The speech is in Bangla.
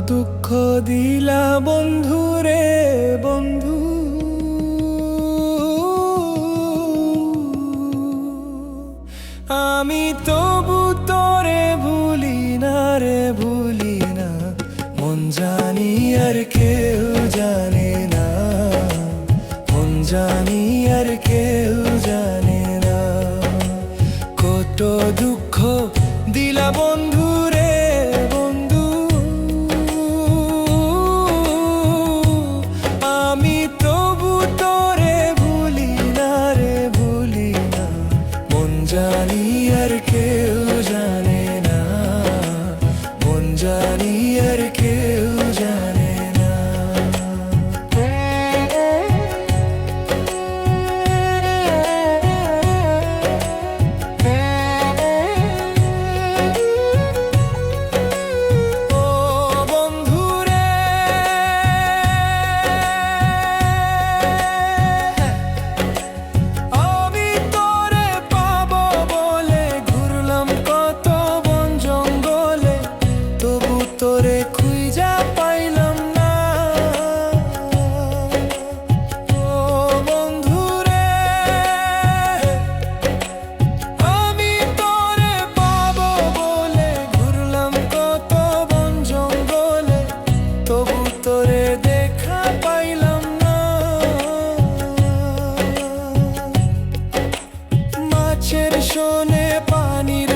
দুঃখ দিলা বন্ধু রে বন্ধু, আমি তবু তোরে ভুলি না রে ভুলি না। মন জানি আর কেউ জানে না, মন জানি আর কেউ জানে না। কত দুঃখ দিলা বন্ধু রে বন্ধু, আমি তবু তোরে ভুলি না রে ভুলি না। মন জানি আর কেউ জানে না, মন জানি আর কেউ জানে না। ও বন্ধু রে, আমি তোরে পাবো বলে ঘুরলাম কত বন জঙ্গলে, তবু তোরে খুঁজা পাইলাম না। ও বন্ধু রে, আমি তোরে পাবো বলে ঘুরলাম কত বন জঙ্গলে, তবু তোরে দেখা পাইলাম না। মাছের শোনে পানির